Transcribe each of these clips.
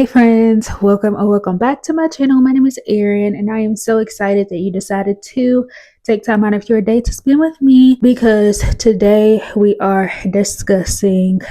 Hey friends, welcome or welcome back to my channel. My name is Erin and I am so excited that you decided to take time out of your day to spend with me because today we are discussing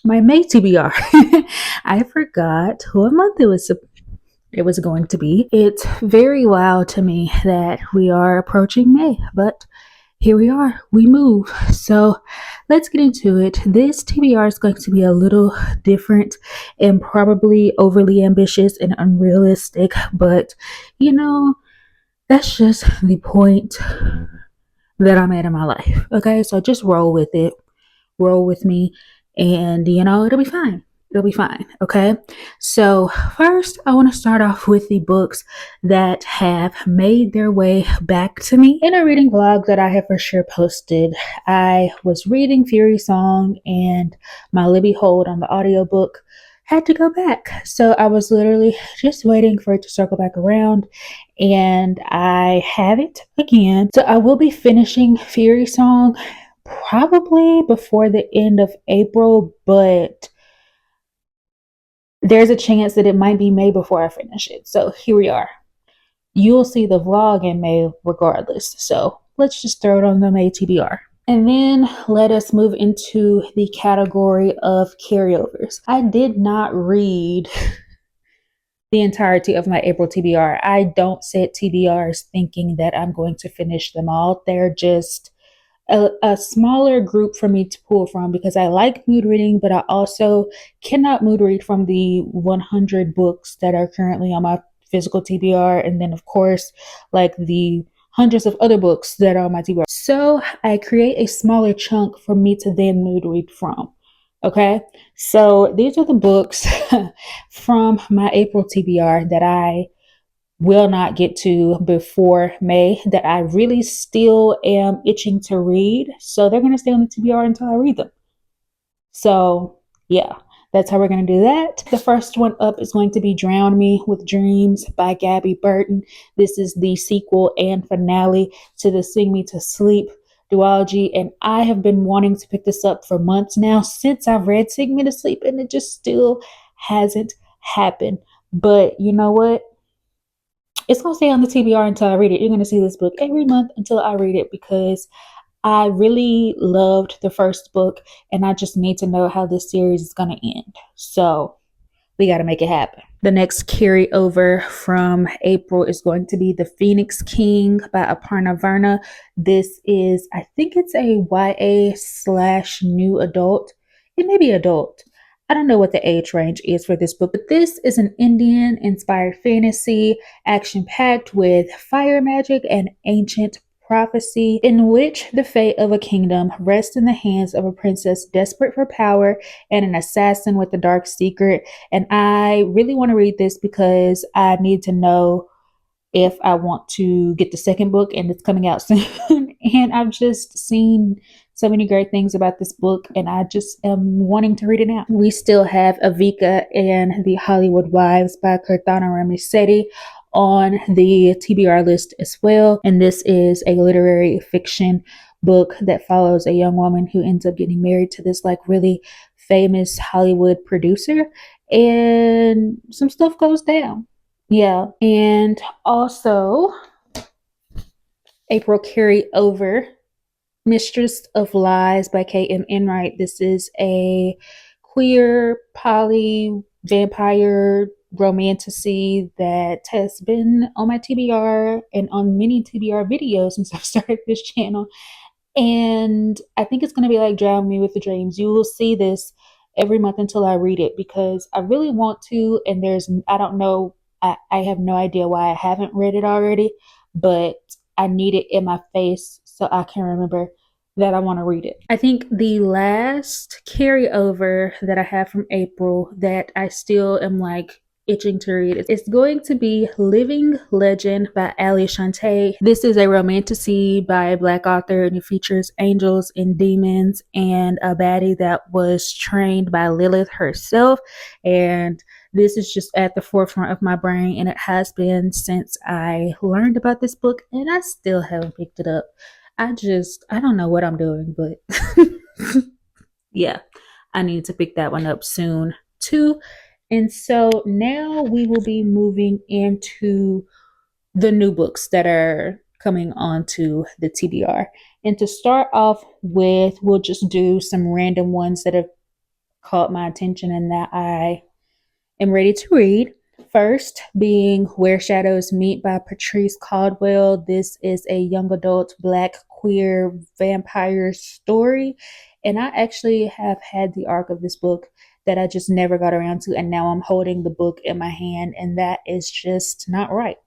my May TBR. I forgot what month it was going to be. It's very wild to me that we are approaching May, but here we are, we move. So let's get into it. This TBR is going to be a little different and probably overly ambitious and unrealistic, but you know, that's just the point that I'm at in my life. Okay, so just roll with it, roll with me, and it'll be fine. It'll be fine. Okay. So, first, I want to start off with the books that have made their way back to me. In a reading vlog that I have for sure posted, I was reading Fury Song and my Libby Hold on the audiobook had to go back. So, I was literally just waiting for it to circle back around, and I have it again. So, I will be finishing Fury Song probably before the end of April, but there's a chance that it might be May before I finish it. So here we are. You'll see the vlog in May regardless. So let's just throw it on the May TBR. And then let us move into the category of carryovers. I did not read the entirety of my April TBR. I don't set TBRs thinking that I'm going to finish them all. They're just a smaller group for me to pull from because I like mood reading, but I also cannot mood read from the 100 books that are currently on my physical TBR. And then, of course, like the hundreds of other books that are on my TBR. So I create a smaller chunk for me to then mood read from. Okay, so these are the books from my April TBR that I will not get to before May that I really still am itching to read. So they're going to stay on the TBR until I read them. So yeah, that's how we're going to do that. The first one up is going to be Drown Me with Dreams by Gabi Burton. This is the sequel and finale to the Sing Me to Sleep duology, and I have been wanting to pick this up for months now since I've read Sing Me to Sleep, and it just still hasn't happened. But you know what? It's going to stay on the TBR until I read it. You're going to see this book every month until I read it because I really loved the first book and I just need to know how this series is going to end. So we got to make it happen. The next carryover from April is going to be The Phoenix King by Aperna Verma. This is, I think it's a YA/new adult. It may be adult. I don't know what the age range is for this book, but this is an Indian-inspired fantasy, action-packed with fire magic and ancient prophecy, in which the fate of a kingdom rests in the hands of a princess desperate for power and an assassin with a dark secret. And I really want to read this because I need to know if I want to get the second book, and it's coming out soon. And I've just seen so many great things about this book, and I just am wanting to read it now. We still have Advika and the Hollywood Wives by Kirthana Ramisetti on the TBR list as well. And this is a literary fiction book that follows a young woman who ends up getting married to this like really famous Hollywood producer, and some stuff goes down. Yeah, and also April carryover, Mistress of Lies by K.M. Enright. This is a queer poly vampire romantasy that has been on my TBR and on many TBR videos since I've started this channel. And I think it's going to be like Drown Me with the Dreams. You will see this every month until I read it because I really want to. And I don't know, I have no idea why I haven't read it already, but I need it in my face so I can remember that I want to read it. I think the last carryover that I have from April that I still am like itching to read is going to be Living Legend by Allie Shante. This is a romantasy by a Black author, and it features angels and demons and a baddie that was trained by Lilith herself. And this is just at the forefront of my brain, and it has been since I learned about this book, and I still haven't picked it up. I don't know what I'm doing, but yeah, I need to pick that one up soon 2. And so now we will be moving into the new books that are coming onto the TBR. And to start off with, we'll just do some random ones that have caught my attention and that I am ready to read. First being Where Shadows Meet by Patrice Caldwell. This is a young adult Black queer vampire story. And I actually have had the arc of this book that I just never got around to. And now I'm holding the book in my hand, and that is just not right.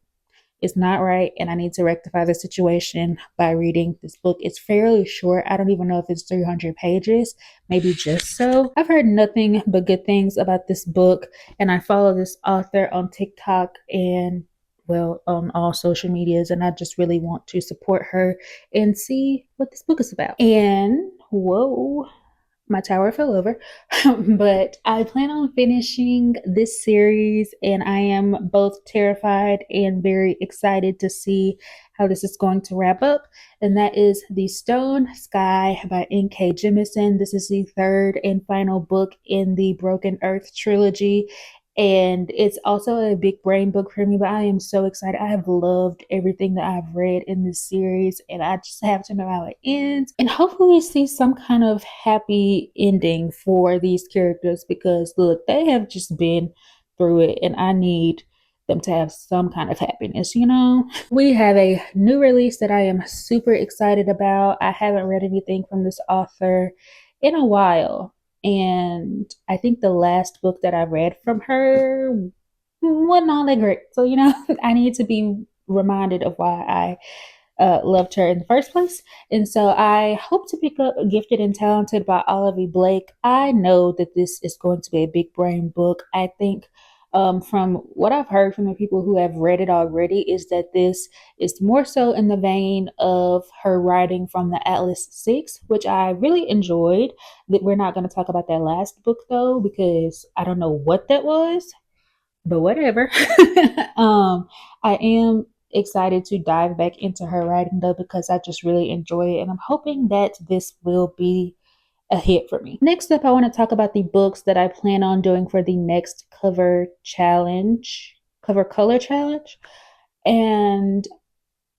It's not right, and I need to rectify the situation by reading this book. It's fairly short. I don't even know if it's 300 pages, maybe just so. I've heard nothing but good things about this book, and I follow this author on TikTok and, well, on all social medias, and I just really want to support her and see what this book is about. And whoa, my tower fell over. But I plan on finishing this series, and I am both terrified and very excited to see how this is going to wrap up. And that is The Stone Sky by N.K. Jemisin. This is the third and final book in the Broken Earth trilogy. And it's also a big brain book for me, but I am so excited. I have loved everything that I've read in this series, and I just have to know how it ends. And hopefully we see some kind of happy ending for these characters, because look, they have just been through it, and I need them to have some kind of happiness, you know? We have a new release that I am super excited about. I haven't read anything from this author in a while. And I think the last book that I read from her wasn't all that great. So, you know, I need to be reminded of why I loved her in the first place. And so I hope to pick up Gifted and Talented by Olivie Blake. I know that this is going to be a big brain book. I think from what I've heard from the people who have read it already is that this is more so in the vein of her writing from the Atlas 6, which I really enjoyed. That we're not going to talk about that last book though, because I don't know what that was, but whatever. I am excited to dive back into her writing though, because I just really enjoy it, and I'm hoping that this will be a hit for me. Next up, I want to talk about the books that I plan on doing for the next cover color challenge. And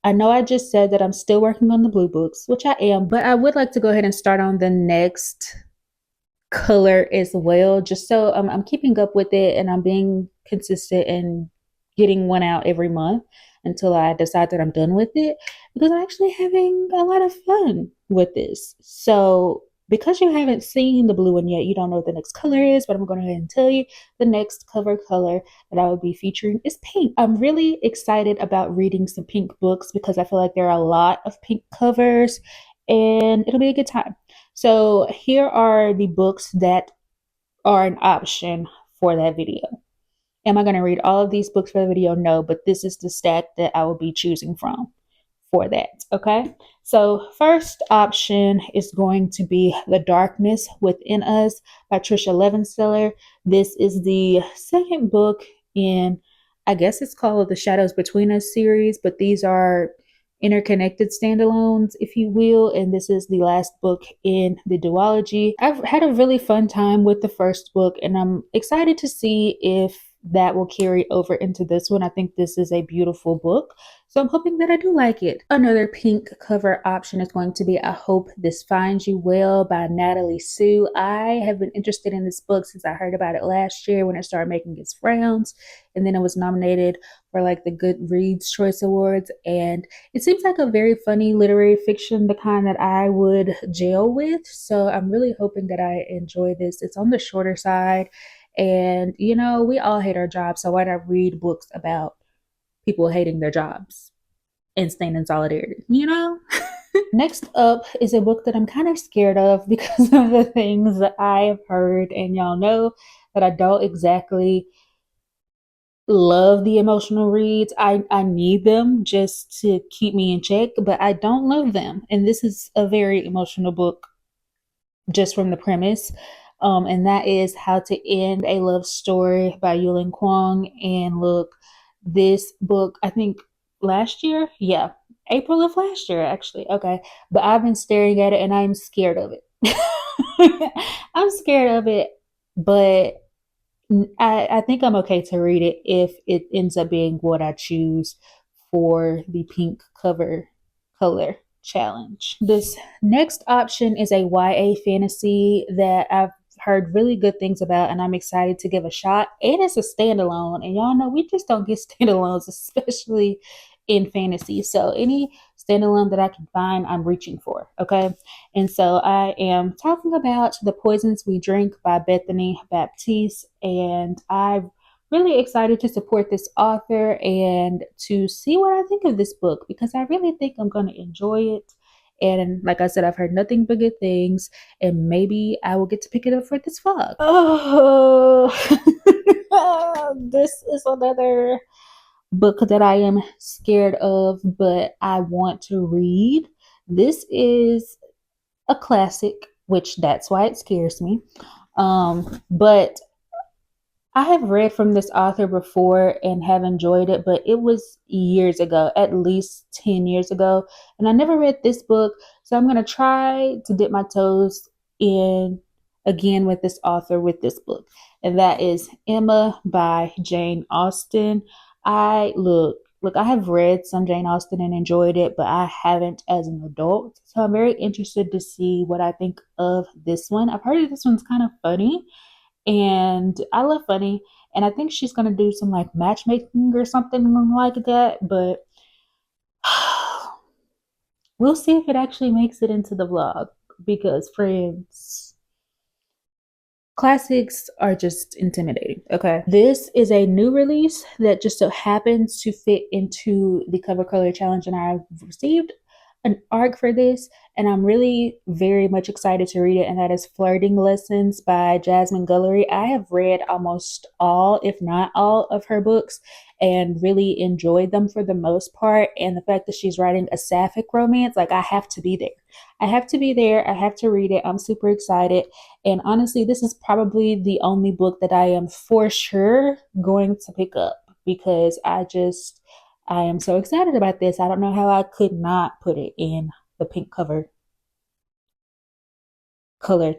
I know I just said that I'm still working on the blue books, which I am, but I would like to go ahead and start on the next color as well, just so I'm keeping up with it and I'm being consistent and getting one out every month until I decide that I'm done with it, because I'm actually having a lot of fun with this. So because you haven't seen the blue one yet, you don't know what the next color is, but I'm going to go ahead and tell you the next cover color that I will be featuring is pink. I'm really excited about reading some pink books because I feel like there are a lot of pink covers and it'll be a good time. So here are the books that are an option for that video. Am I going to read all of these books for the video? No, but this is the stack that I will be choosing from for that. Okay. So first option is going to be The Darkness Within Us by Tricia Levenseller. This is the second book in, I guess it's called the Shadows Between Us series, but these are interconnected standalones, if you will, and this is the last book in the duology. I've had a really fun time with the first book, and I'm excited to see if that will carry over into this one. I think this is a beautiful book, so I'm hoping that I do like it. Another pink cover option is going to be I Hope This Finds You Well by Natalie Sue. I have been interested in this book since I heard about it last year when it started making its rounds, and then it was nominated for like the Goodreads Choice Awards, and it seems like a very funny literary fiction, the kind that I would gel with. So I'm really hoping that I enjoy this. It's on the shorter side, and you know, we all hate our jobs, so why not read books about people hating their jobs and staying in solidarity, you know? Next up is a book that I'm kind of scared of because of the things that I have heard, and y'all know that I don't exactly love the emotional reads. I need them just to keep me in check, but I don't love them. And this is a very emotional book just from the premise. And that is How to End a Love Story by Yulin Kuang. And look, this book, I think last year, yeah, April of last year, actually. Okay. But I've been staring at it and I'm scared of it. I'm scared of it, but I think I'm okay to read it if it ends up being what I choose for the pink cover color challenge. This next option is a YA fantasy that I've heard really good things about and I'm excited to give a shot. And it's a standalone. And y'all know we just don't get standalones, especially in fantasy. So any standalone that I can find, I'm reaching for. Okay. And so I am talking about The Poisons We Drink by Bethany Baptiste. And I'm really excited to support this author and to see what I think of this book because I really think I'm going to enjoy it. And like I said, I've heard nothing but good things, and maybe I will get to pick it up for this vlog. Oh, this is another book that I am scared of, but I want to read. This is a classic, which that's why it scares me. But I have read from this author before and have enjoyed it, but it was years ago, at least 10 years ago. And I never read this book. So I'm going to try to dip my toes in again with this author with this book. And that is Emma by Jane Austen. I have read some Jane Austen and enjoyed it, but I haven't as an adult. So I'm very interested to see what I think of this one. I've heard that this one's kind of funny and I love funny. And I think she's gonna do some like matchmaking or something like that. But we'll see if it actually makes it into the vlog because friends, classics are just intimidating. Okay. This is a new release that just so happens to fit into the cover color challenge, and I've received an arc for this, and I'm really very much excited to read it, and that is Flirting Lessons by Jasmine Guillory. I have read almost all, if not all, of her books and really enjoyed them for the most part. And the fact that she's writing a sapphic romance, like I have to be there. I have to be there. I have to read it. I'm super excited. And honestly, this is probably the only book that I am for sure going to pick up because I am so excited about this. I don't know how I could not put it in the pink color color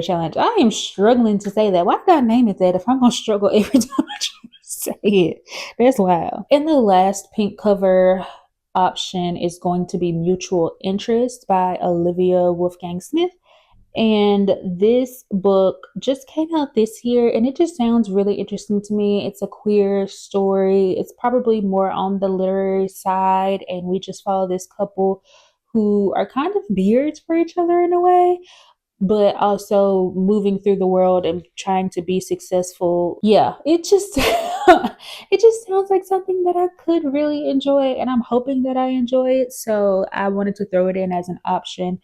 challenge. I am struggling to say that. Why did I name it that if I'm gonna struggle every time I try to say it? That's wild. And the last pink cover option is going to be Mutual Interest by Olivia Wolfgang Smith. And this book just came out this year and it just sounds really interesting to me. It's a queer story. It's probably more on the literary side. And we just follow this couple who are kind of beards for each other in a way, but also moving through the world and trying to be successful. Yeah, it just it just sounds like something that I could really enjoy and I'm hoping that I enjoy it. So I wanted to throw it in as an option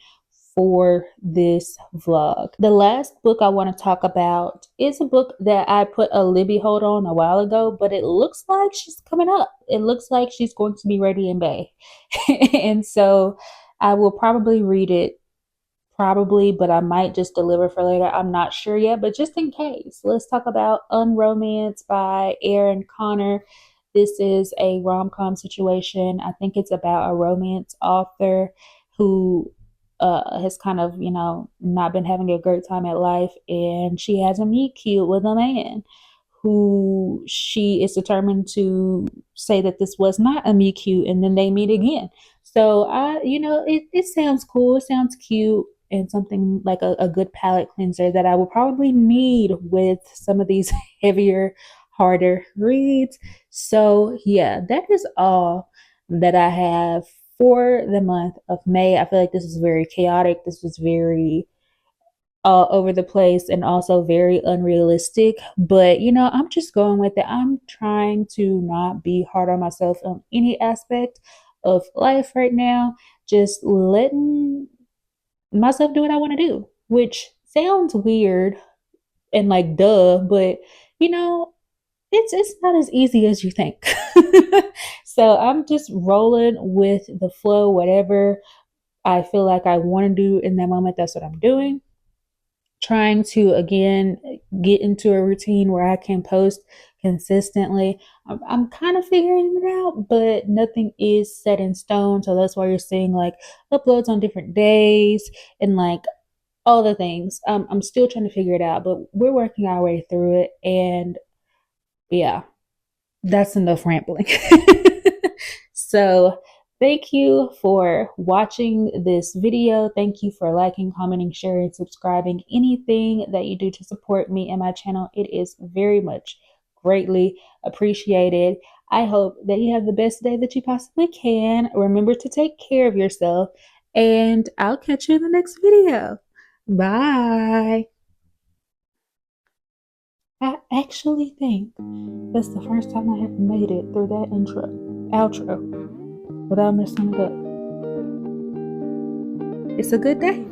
for this vlog. The last book I want to talk about is a book that I put a Libby hold on a while ago, but it looks like she's coming up. It looks like she's going to be ready in May. And so I will probably read it probably, but I might just deliver for later. I'm not sure yet, but just in case, let's talk about Unromance by Erin Connor. This is a rom-com situation. I think it's about a romance author who has kind of, not been having a great time at life, and she has a meet cute with a man who she is determined to say that this was not a meet cute, and then they meet again. So it sounds cool. It sounds cute and something like a good palate cleanser that I will probably need with some of these heavier, harder reads. So yeah, that is all that I have for the month of May. I feel like this is very chaotic. This was very all over the place and also very unrealistic. But I'm just going with it. I'm trying to not be hard on myself on any aspect of life right now. Just letting myself do what I want to do, which sounds weird and like duh, but it's not as easy as you think. So I'm just rolling with the flow, whatever I feel like I want to do in that moment, that's what I'm doing. Trying to again get into a routine where I can post consistently. I'm kind of figuring it out, but nothing is set in stone. So that's why you're seeing like uploads on different days and like all the things. I'm still trying to figure it out, but we're working our way through it. And yeah, that's enough rambling. So, thank you for watching this video. Thank you for liking, commenting, sharing, subscribing. Anything that you do to support me and my channel, it is very much greatly appreciated. I hope that you have the best day that you possibly can. Remember to take care of yourself, and I'll catch you in the next video. Bye. I actually think that's the first time I have made it through that outro, without messing it up. It's a good day.